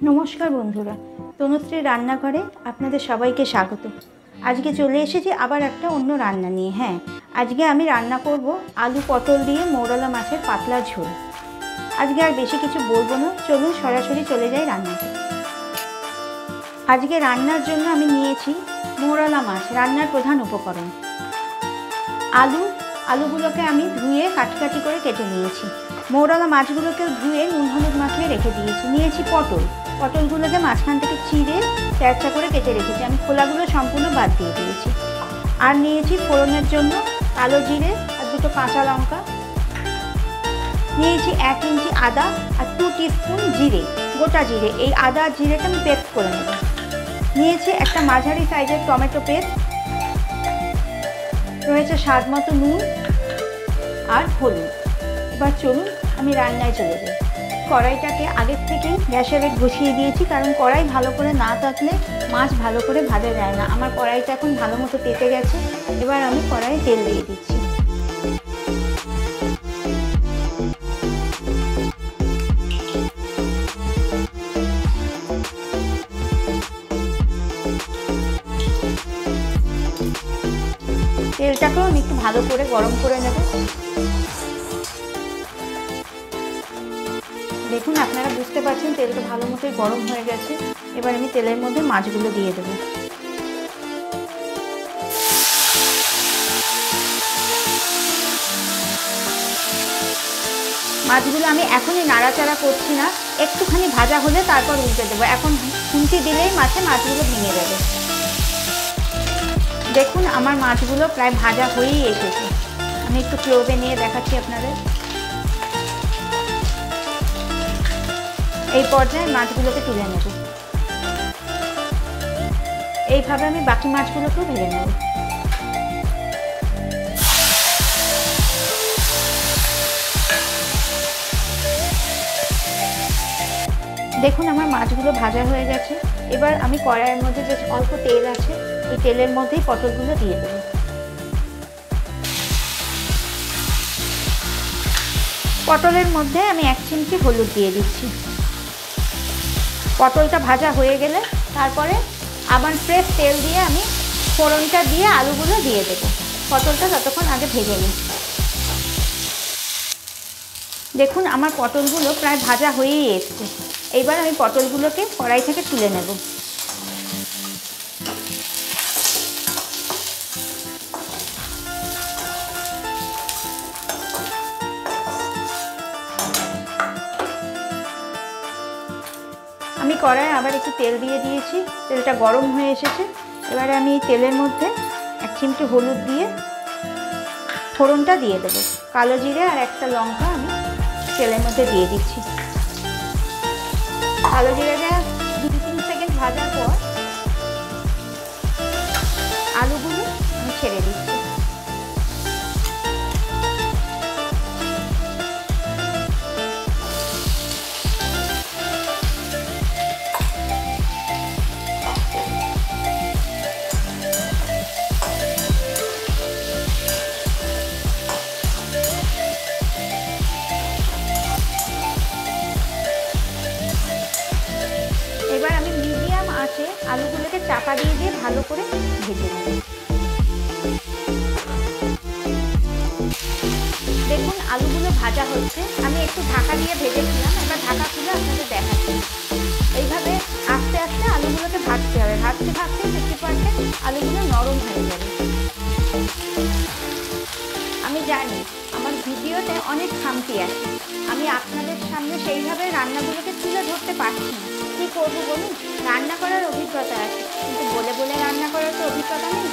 নমস্কার বন্ধুরা, তনুশ্রীর রান্নাঘরে আপনাদের সবাইকে স্বাগত। আজকে চলে এসেছি আবার একটা অন্য রান্না নিয়ে। আজকে আমি রান্না করব আলু পটল দিয়ে মৌরলা মাছের পাতলা ঝোল। আজকে আর বেশি কিছু বলবো না, চলুন সরাসরি চলে যাই রান্নাতে। আজকে রান্নার জন্য আমি নিয়েছি মৌরলা মাছ, রান্নার প্রধান উপকরণ। আলুগুলোকে আমি ধুয়ে কাটি করে কেটে নিয়েছি। মৌরলা মাছগুলোকে ধুয়ে নুন হলুদ মাখিয়ে রেখে দিয়েছি। নিয়েছি পটলগুলোকে মাঝখান থেকে চিড়ে চ্যাপটা করে কেটে রেখেছি। আমি খোলাগুলো সম্পূর্ণ বাদ দিয়ে দিয়েছি। আর নিয়েছি ফোড়নের জন্য কালো জিরে আর 2 কাঁচা লঙ্কা। নিয়েছি 1 ইঞ্চি আদা আর 2 টিস্পুন জিরে, গোটা জিরে। এই আদা আর জিরেটা আমি পেস্ট করে নেব। নিয়েছি একটা মাঝারি সাইজের টমেটো পেস্ট, রয়েছে স্বাদ মতো নুন আর হলুদ। এবার চলুন আমি রান্নায় চলে যাই। কড়াইটাকে আগের থেকেই গ্যাসের বসিয়ে দিয়েছি, কারণ কড়াই ভালো করে না থাকলে মাছ ভালো করে ভাজা যায় না। আমার কড়াইটা এখন ভালো মতো তেতে গেছে। এবার আমি কড়াইয়ে তেল দিয়ে দিচ্ছি। তেলটাকেও আমি একটু ভালো করে গরম করে নেব। দেখুন, আপনারা বুঝতে পারছেন তেলটা ভালো মতোই গরম হয়ে গেছে। এবার আমি তেলের মধ্যে মাছগুলো দিয়ে দেব। মাছগুলো আমি এখনই নাড়াচাড়া করছি না, একটুখানি ভাজা হলে তারপর উল্টে দেবো। এখন খুন্তি দিলেই মাছগুলো ভেঙে যাবে। দেখুন, আমার মাছগুলো প্রায় ভাজা হয়েই এসেছে। আমি একটু ক্লোভে নিয়ে দেখাচ্ছি আপনাদের। এই পর্যায়ে মাছগুলোকে তুলে নেব। এইভাবে আমি বাকি মাছগুলোকেও ভেজে নেব। দেখুন, আমার মাছগুলো ভাজা হয়ে গেছে। এবার আমি কড়াইয়ের মধ্যে যে অল্প তেল আছে, এই তেলের মধ্যেই পটলগুলো দিয়ে দেব। পটলের মধ্যে আমি 1 চিমটি হলুদ দিয়ে দিচ্ছি। পটলটা ভাজা হয়ে গেলে তারপরে আবার ফ্রেশ তেল দিয়ে আমি ফোড়নটা দিয়ে আলুগুলো দিয়ে দেব। পটলটা ততক্ষণ আগে ভেজে নিই। দেখুন, আমার পটলগুলো প্রায় ভাজা হয়েই এসছে। এইবার আমি পটলগুলোকে কড়াই থেকে তুলে নেব। আমি কড়াইয়ে আবার একটু তেল দিয়ে দিয়েছি। তেলটা গরম হয়ে এসেছে। এবারে আমি এই তেলের মধ্যে 1 চিমটি হলুদ দিয়ে ফোড়নটা দিয়ে দেব। কালো জিরে আর একটা লঙ্কা আমি তেলের মধ্যে দিয়ে দিচ্ছি। কালো জিরেটা 2-3 সেকেন্ড ভাজার পর আলুগুলো আমি ছেড়ে দিচ্ছি। এবার আমি মিডিয়াম আঁচে আলুগুলোকে চাপা দিয়ে ভালো করে ভেজে নেব। দেখুন, আলুগুলো ভাজা হচ্ছে। আমি একটু ঢাকা দিয়ে ভেজেছিলাম, এবার ঢাকা খুলে আপনাদের দেখাচ্ছি। এইভাবে আস্তে আস্তে আলুগুলোকে ভাজতে হবে। ভাজতে 50% আলুগুলো নরম হয়ে যাবে। আমি জানি আমার ভিডিওতে অনেক খামতি আছে, আমি আপনাদের সামনে সেইভাবে রান্নাগুলোকে তুলে ধরতে পারছি না। কী করবো বলুন, রান্না করার অভিজ্ঞতা আছে, কিন্তু বলে রান্না করার তো অভিজ্ঞতা নেই।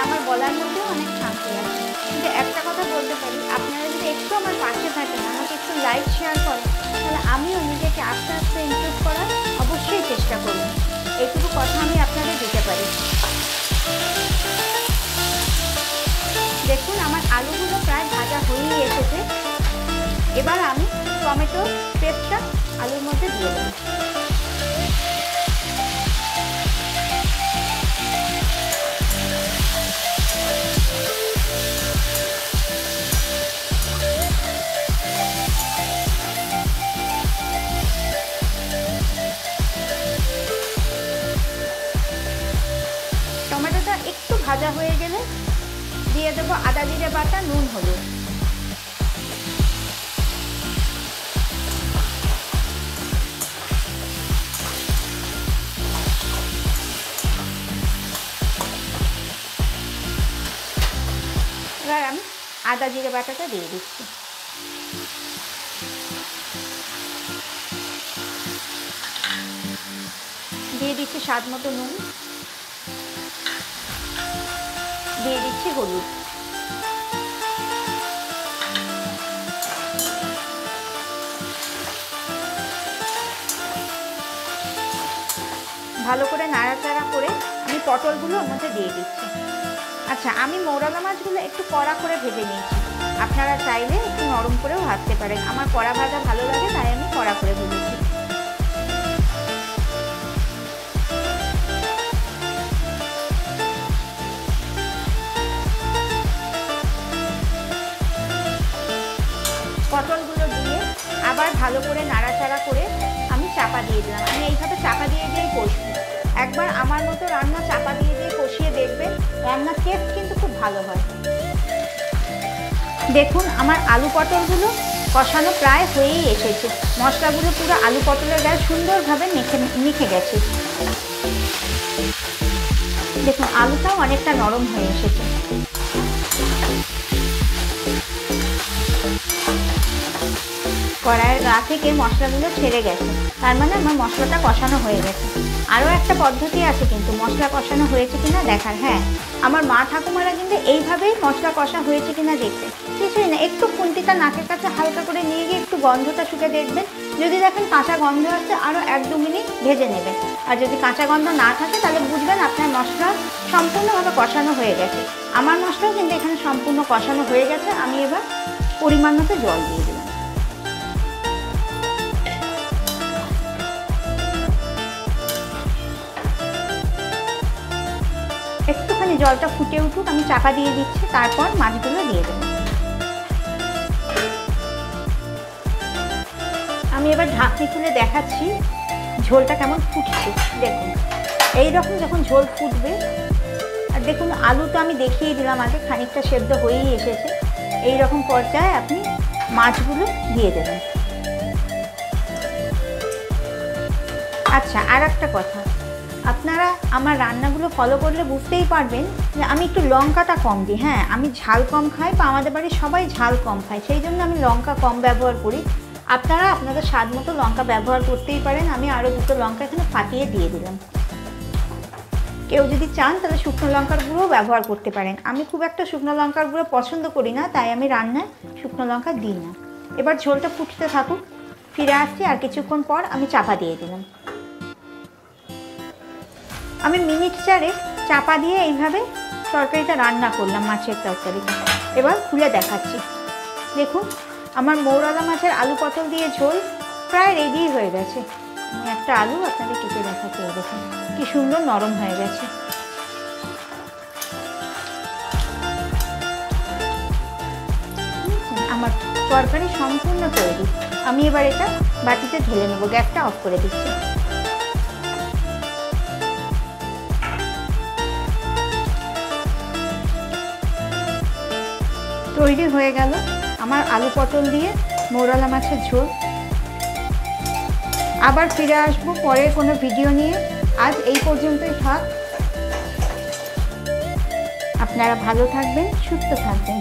আমার বলার মধ্যেও অনেক খামতি আছে। কিন্তু একটা কথা বলতে পারি, আপনারা যদি একটু আমার পাশে থাকেন, আমাকে একটু লাইক শেয়ার করেন, তাহলে আমিও নিজেকে আস্তে আস্তে ইমপ্রুভ করার অবশ্যই চেষ্টা করব। এইটুকু কথা আমি আপনাদের দিতে পারি। দেখুন, আমার আলুগুলো প্রায় ভাজা হয়েই এসেছে। এবার আমি টমেটো পেস্টটা আলুর মধ্যে দিয়ে দেব। ভাজা হয়ে গেলে দিয়ে দেবো আদা জিরে বাটা, নুন, হলুদ। এবার আমি আদা জিরে বাটাটা দিয়ে দিচ্ছি। দিয়ে দিচ্ছি স্বাদ মতো নুন, দিয়ে দিচ্ছি হলুদ। ভালো করে নাড়াচাড়া করে আমি পটলগুলো ওর মধ্যে দিয়ে দিচ্ছি। আচ্ছা, আমি মৌরলা মাছগুলো একটু কড়া করে ভেজে নিয়েছি, আপনারা চাইলে একটু নরম করেও ভাজতে পারেন। আমার কড়া ভাজা ভালো লাগে, তাই আমি কড়া করে ভেজেছি। পটলগুলো দিয়ে আবার ভালো করে নাড়াচাড়া করে আমি চাপা দিয়ে দিলাম। আমি এইভাবে চাপা দিয়ে দিয়েই কষবো। একবার আমার মতো রান্না চাপা দিয়ে দিয়ে কষিয়ে দেখবেন, রান্নার টেস্ট কিন্তু খুব ভালো হয়। দেখুন আমার আলু পটলগুলো কষানো প্রায় হয়েই এসেছে। মশলাগুলো পুরো আলু পটলের গায়ে সুন্দরভাবে মেখে গেছে। দেখুন আলুটাও অনেকটা নরম হয়ে এসেছে। কড়াইয়ের গা থেকে মশলাগুলো ছেড়ে গেছে, তার মানে আমার মশলাটা কষানো হয়ে গেছে। আরও একটা পদ্ধতি আছে কিন্তু মশলা কষানো হয়েছে কিনা দেখার। হ্যাঁ, আমার মা ঠাকুমারা কিন্তু এইভাবেই মশলা কষা হয়েছে কিনা দেখতে। কিছুই না, একটু খুন্তিটা নাকের কাছে হালকা করে নিয়ে গিয়ে একটু গন্ধটা শুকে দেখবেন। যদি দেখেন কাঁচা গন্ধ আছে, আরও 1-2 মিনিট ভেজে নেবেন। আর যদি কাঁচা গন্ধ না থাকে তাহলে বুঝবেন আপনার মশলা সম্পূর্ণভাবে কষানো হয়ে গেছে। আমার মশলাও কিন্তু এখানে সম্পূর্ণ কষানো হয়ে গেছে। আমি এবার পরিমাণ মতো জল দিয়ে দিলাম। একটুখানি জলটা ফুটে উঠুক, আমি চাপা দিয়ে দিচ্ছি, তারপর মাছগুলো দিয়ে দেবো। আমি এবার ঢাকনি খুলে দেখাচ্ছি ঝোলটা কেমন ফুটছে। দেখুন এইরকম যখন ঝোল ফুটবে, আর দেখুন আলুটা আমি দেখিয়ে দিলাম আগে, খানিকটা সেদ্ধ হয়েই এসেছে। এই রকম পর্যায়ে আপনি মাছগুলো দিয়ে দেবেন। আচ্ছা, আর একটা কথা, আপনারা আমার রান্নাগুলো ফলো করলে বুঝতেই পারবেন যে আমি একটু লঙ্কাটা কম দিই। হ্যাঁ, আমি ঝাল কম খাই, বা আমাদের বাড়ির সবাই ঝাল কম খায়, সেই জন্য আমি লঙ্কা কম ব্যবহার করি। আপনারা আপনাদের স্বাদ মতো লঙ্কা ব্যবহার করতেই পারেন। আমি আরও 2টো লঙ্কা এখানে ফাটিয়ে দিয়ে দিলাম। কেউ যদি চান তাহলে শুকনো লঙ্কার গুঁড়োও ব্যবহার করতে পারেন। আমি খুব একটা শুকনো লঙ্কার গুঁড়ো পছন্দ করি না, তাই আমি রান্নায় শুকনো লঙ্কা দিই না। এবার ঝোলটা ফুটতে থাকুক, ফিরে আসছি আর কিছুক্ষণ পর। আমি চাপা দিয়ে দিলাম। আমি মিনিট 4 চাপা দিয়ে এইভাবে তরকারিটা রান্না করলাম, মাছের তরকারিটা। এবার খুলে দেখাচ্ছি। দেখুন আমার মৌরলা মাছের আলু পটল দিয়ে ঝোল প্রায় রেডি হয়ে গেছে। আমি একটা আলু আপনাদের কেটে দেখাচ্ছি, দেখুন কি সুন্দর নরম হয়ে গেছে। আমার তরকারি সম্পূর্ণ তৈরি। আমি এবার এটা বাটিতে ঢেলে নেবো। গ্যাসটা অফ করে দিচ্ছি। তৈরি হয়ে গেল আমার আলু পটল দিয়ে মৌরলা মাছের ঝোল। আবার ফিরে আসবো পরের কোনো ভিডিও নিয়ে। আজ এই পর্যন্তই থাক। আপনারা ভালো থাকবেন, সুস্থ থাকবেন।